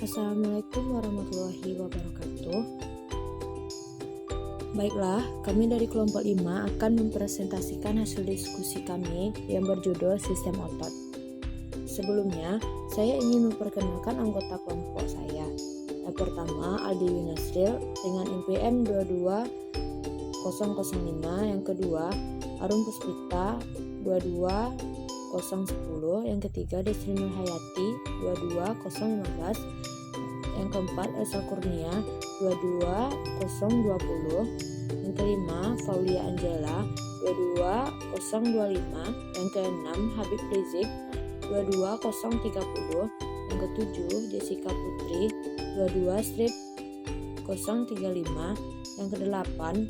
Assalamualaikum warahmatullahi wabarakatuh. Baiklah, kami dari kelompok 5 akan mempresentasikan hasil diskusi kami yang berjudul Sistem Otot. Sebelumnya, saya ingin memperkenalkan anggota kelompok saya. Yang pertama, Aldi Yunasril dengan NPM 22005, yang kedua, Arum Puspita 22010, yang ketiga, Desri Nurhayati 22015, yang keempat, Elsa Kurnia 22020, yang kelima, Faulia Angela 22025, yang keenam, Habib Rizik 22030, yang ketujuh, Jessica Putri 22-035, yang kedelapan,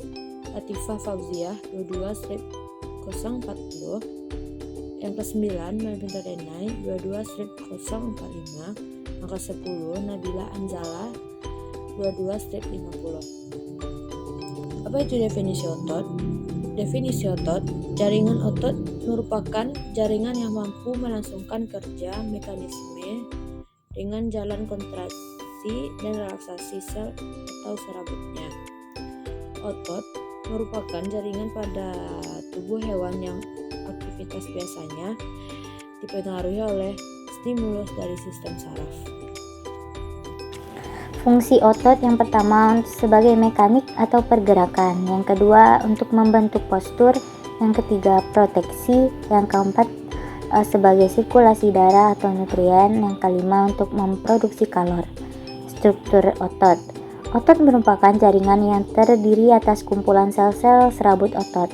Latifah Fauziah 22-040, yang ke-9, Melvinta Denai 22-045, yang ke-10, Nabila Anzala 22-50. Apa itu definisi otot? Definisi otot, jaringan otot merupakan jaringan yang mampu melangsungkan kerja mekanisme dengan jalan kontraksi dan relaksasi sel atau serabutnya. Otot merupakan jaringan pada tubuh hewan yang aktivitas biasanya dipengaruhi oleh stimulus dari sistem saraf. Fungsi otot yang pertama sebagai mekanik atau pergerakan, yang kedua untuk membentuk postur, yang ketiga proteksi, yang keempat sebagai sirkulasi darah atau nutrien, yang kelima untuk memproduksi kalor. Struktur otot. Otot merupakan jaringan yang terdiri atas kumpulan sel-sel serabut otot.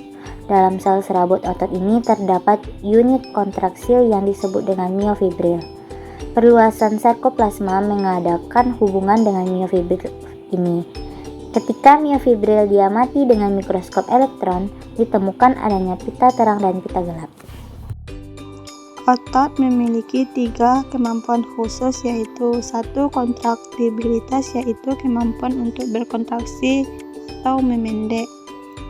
Dalam sel serabut otot ini terdapat unit kontraksil yang disebut dengan miofibril. Perluasan sarkoplasma mengadakan hubungan dengan miofibril ini. Ketika miofibril diamati dengan mikroskop elektron, ditemukan adanya pita terang dan pita gelap. Otot memiliki 3 kemampuan khusus, yaitu 1. Kontraktibilitas, yaitu kemampuan untuk berkontraksi atau memendek.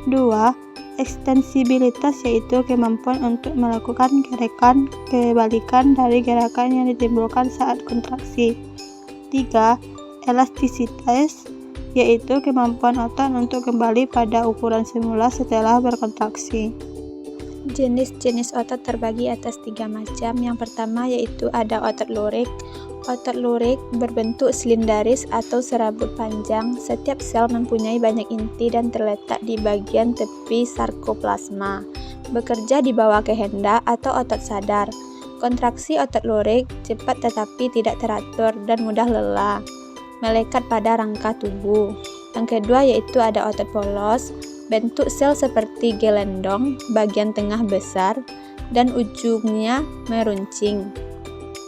2. Ekstensibilitas, yaitu kemampuan untuk melakukan gerakan kebalikan dari gerakan yang ditimbulkan saat kontraksi. 3. Elastisitas, yaitu kemampuan otot untuk kembali pada ukuran semula setelah berkontraksi. Jenis-jenis otot terbagi atas 3 macam. Yang pertama yaitu ada otot lurik. Otot lurik berbentuk silindaris atau serabut panjang. Setiap sel mempunyai banyak inti dan terletak di bagian tepi sarkoplasma. Bekerja di bawah kehendak atau otot sadar. Kontraksi otot lurik cepat tetapi tidak teratur dan mudah lelah, melekat pada rangka tubuh. Yang kedua yaitu ada otot polos. Bentuk sel seperti gelendong, bagian tengah besar, dan ujungnya meruncing.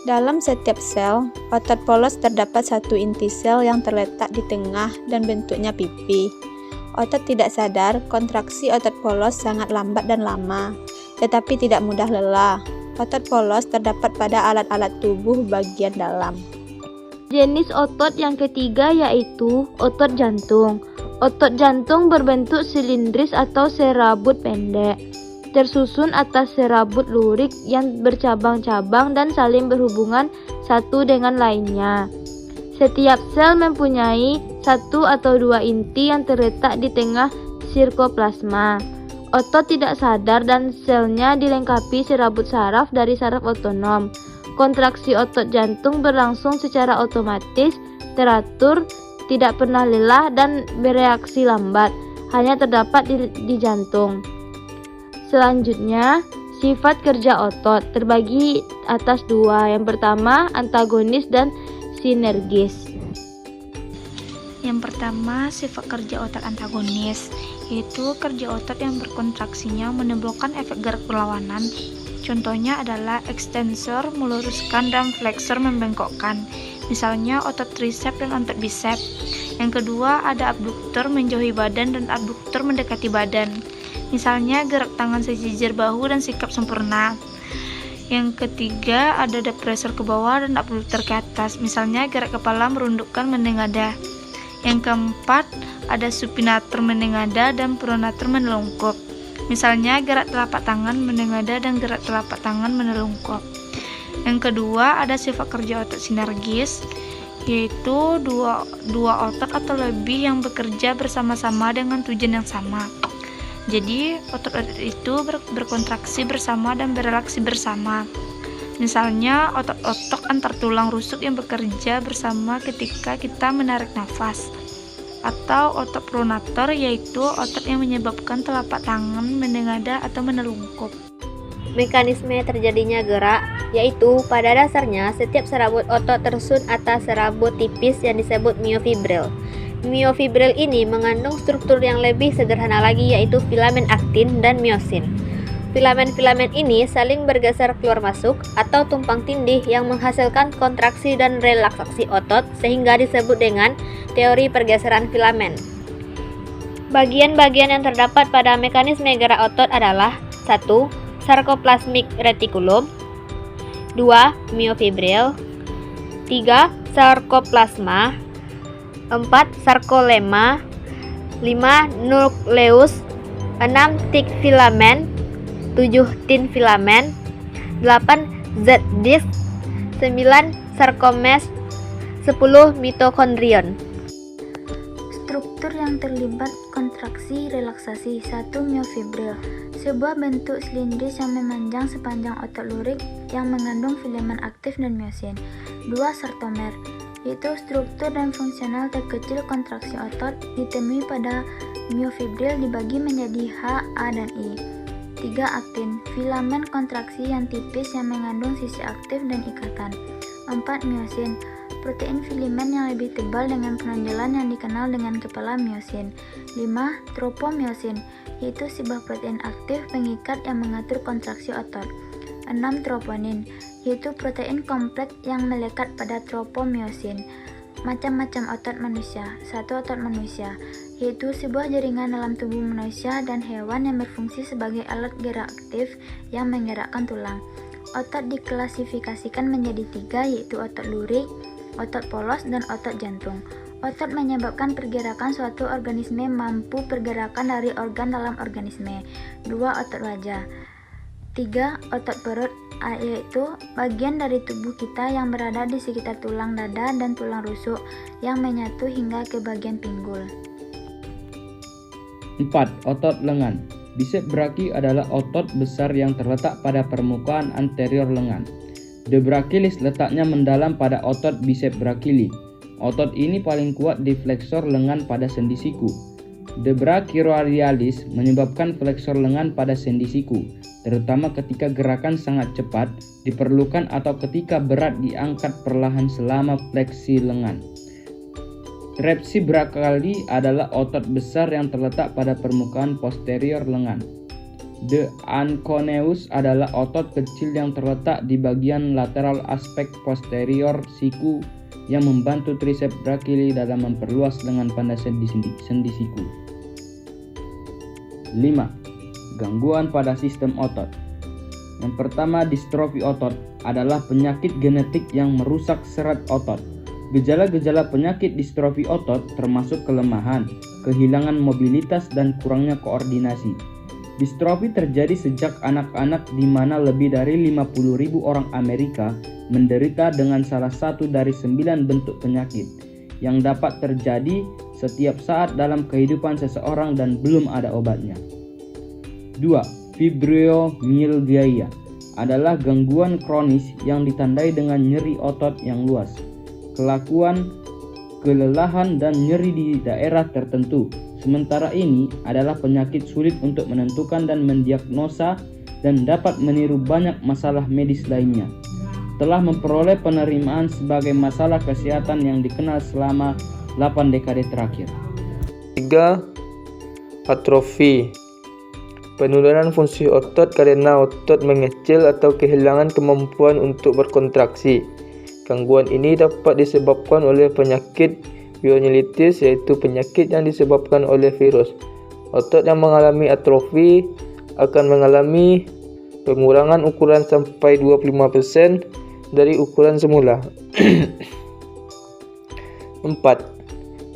Dalam setiap sel, otot polos terdapat satu inti sel yang terletak di tengah dan bentuknya pipi. Otot tidak sadar, kontraksi otot polos sangat lambat dan lama, tetapi tidak mudah lelah. Otot polos terdapat pada alat-alat tubuh bagian dalam. Jenis otot yang ketiga yaitu otot jantung. Otot jantung berbentuk silindris atau serabut pendek, tersusun atas serabut lurik yang bercabang-cabang dan saling berhubungan satu dengan lainnya. Setiap sel mempunyai 1 atau 2 inti yang terletak di tengah sirkoplasma. Otot tidak sadar dan selnya dilengkapi serabut saraf dari saraf otonom. Kontraksi otot jantung berlangsung secara otomatis, teratur, tidak pernah lelah dan bereaksi lambat, hanya terdapat di jantung. Selanjutnya, sifat kerja otot terbagi atas 2. Yang pertama, antagonis dan sinergis. Yang pertama, sifat kerja otot antagonis, yaitu kerja otot yang berkontraksinya menimbulkan efek gerak berlawanan. Contohnya adalah ekstensor meluruskan dan fleksor membengkokkan. Misalnya otot tricep dan otot bicep. Yang kedua ada abduktor menjauhi badan dan abduktor mendekati badan. Misalnya gerak tangan sejijir bahu dan sikap sempurna. Yang ketiga ada depresor ke bawah dan abduktor ke atas. Misalnya gerak kepala merundukkan menengadah. Yang keempat ada supinator menengadah dan pronator menelungkup. Misalnya gerak telapak tangan menengadah dan gerak telapak tangan menelungkup. Yang kedua ada sifat kerja otot sinergis, yaitu dua otot atau lebih yang bekerja bersama-sama dengan tujuan yang sama. Jadi, otot-otot itu berkontraksi bersama dan berelaksi bersama. Misalnya, otot-otot antar tulang rusuk yang bekerja bersama ketika kita menarik nafas. Atau otot pronator, yaitu otot yang menyebabkan telapak tangan menengadah atau menelungkup. Mekanisme terjadinya gerak, yaitu pada dasarnya setiap serabut otot tersusun atas serabut tipis yang disebut myofibril. Myofibril ini mengandung struktur yang lebih sederhana lagi, yaitu filamen aktin dan myosin. Filamen-filamen ini saling bergeser keluar masuk atau tumpang tindih yang menghasilkan kontraksi dan relaksasi otot sehingga disebut dengan teori pergeseran filamen. Bagian-bagian yang terdapat pada mekanisme gerak otot adalah 1. Sarkoplasmik retikulum, 2. Myofibril, 3. Sarkoplasma, 4. Sarkolema, 5. Nukleus, 6. Thick filamen, 7. Thin filamen, 8. Z-disk, 9. Sarkomes, 10. Mitokondrion. Struktur yang terlibat kontraksi relaksasi. 1. Myofibril, sebuah bentuk silindris yang memanjang sepanjang otot lurik yang mengandung filamen aktif dan myosin. 2. Sartomer, yaitu struktur dan fungsional terkecil kontraksi otot ditemui pada myofibril dibagi menjadi H, A, dan I. 3. Aktin, filamen kontraksi yang tipis yang mengandung sisi aktif dan ikatan. 4. Myosin, protein filamen yang lebih tebal dengan penonjolan yang dikenal dengan kepala myosin. 5. Tropomyosin, yaitu sebuah protein aktif pengikat yang mengatur kontraksi otot. 6. Troponin, yaitu protein kompleks yang melekat pada tropomyosin. Macam-macam otot manusia. 1. Otot manusia, yaitu sebuah jaringan dalam tubuh manusia dan hewan yang berfungsi sebagai alat gerak aktif yang menggerakkan tulang. Otot diklasifikasikan menjadi 3, yaitu otot lurik, otot polos, dan otot jantung. Otot menyebabkan pergerakan suatu organisme, mampu pergerakan dari organ dalam organisme. 2. Otot wajah. 3. Otot perut, yaitu bagian dari tubuh kita yang berada di sekitar tulang dada dan tulang rusuk yang menyatu hingga ke bagian pinggul. 4. Otot lengan. Bisep brachii adalah otot besar yang terletak pada permukaan anterior lengan. The brachialis letaknya mendalam pada otot bisep brachii. Otot ini paling kuat di fleksor lengan pada sendi siku. The brachioradialis menyebabkan fleksor lengan pada sendi siku, terutama ketika gerakan sangat cepat diperlukan atau ketika berat diangkat perlahan selama fleksi lengan. Trapsi brachii adalah otot besar yang terletak pada permukaan posterior lengan. The anconeus adalah otot kecil yang terletak di bagian lateral aspek posterior siku yang membantu triceps brachii dalam memperluas lengan pada sendi siku. 5. Gangguan pada sistem otot. Yang pertama, distrofi otot adalah penyakit genetik yang merusak serat otot. Gejala-gejala penyakit distrofi otot termasuk kelemahan, kehilangan mobilitas, dan kurangnya koordinasi. Distrofi terjadi sejak anak-anak di mana lebih dari 50.000 orang Amerika menderita dengan salah satu dari 9 bentuk penyakit yang dapat terjadi setiap saat dalam kehidupan seseorang dan belum ada obatnya. 2. Fibromyalgia adalah gangguan kronis yang ditandai dengan nyeri otot yang luas, kelakuan, kelelahan, dan nyeri di daerah tertentu. Sementara ini adalah penyakit sulit untuk menentukan dan mendiagnosa dan dapat meniru banyak masalah medis lainnya. Telah memperoleh penerimaan sebagai masalah kesehatan yang dikenal selama 8 dekade terakhir. 3. Atrofi, penurunan fungsi otot karena otot mengecil atau kehilangan kemampuan untuk berkontraksi. Gangguan ini dapat disebabkan oleh penyakit pyeonylitis, yaitu penyakit yang disebabkan oleh virus. Otot yang mengalami atrofi akan mengalami pengurangan ukuran sampai 25% dari ukuran semula. 4.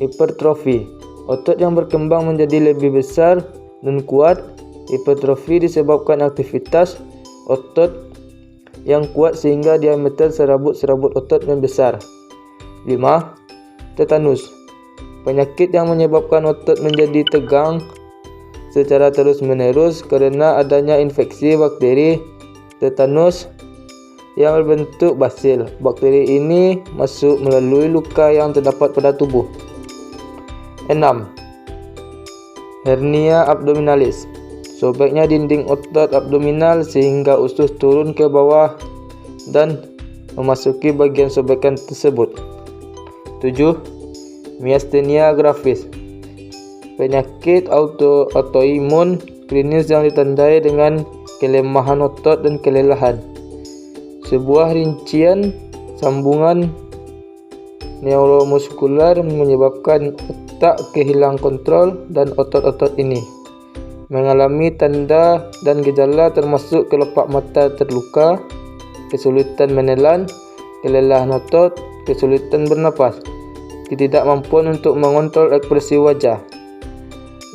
Hipertrofi, otot yang berkembang menjadi lebih besar dan kuat. Hipertrofi disebabkan aktivitas otot yang kuat sehingga diameter serabut-serabut otot membesar. 5. Tetanus. Penyakit yang menyebabkan otot menjadi tegang secara terus-menerus karena adanya infeksi bakteri tetanus yang berbentuk basil. Bakteri ini masuk melalui luka yang terdapat pada tubuh. 6. Hernia abdominalis. Sobeknya dinding otot abdominal sehingga usus turun ke bawah dan memasuki bagian sobekan tersebut. 7. Miastenia gravis. Penyakit autoimun klinis yang ditandai dengan kelemahan otot dan kelelahan. Sebuah rincian sambungan neuromuskular menyebabkan otak kehilangan kontrol dan otot-otot ini mengalami tanda dan gejala termasuk kelopak mata terluka, kesulitan menelan, kelelahan otot, kesulitan bernapas, ketidakmampuan untuk mengontrol ekspresi wajah.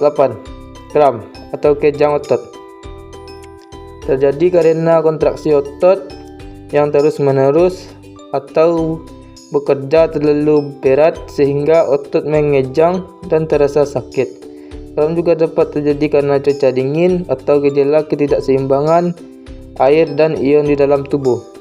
8. Kram atau kejang otot. Terjadi karena kontraksi otot yang terus-menerus atau bekerja terlalu berat sehingga otot mengejang dan terasa sakit. Kram juga dapat terjadi karena cuaca dingin atau gejala ketidakseimbangan air dan ion di dalam tubuh.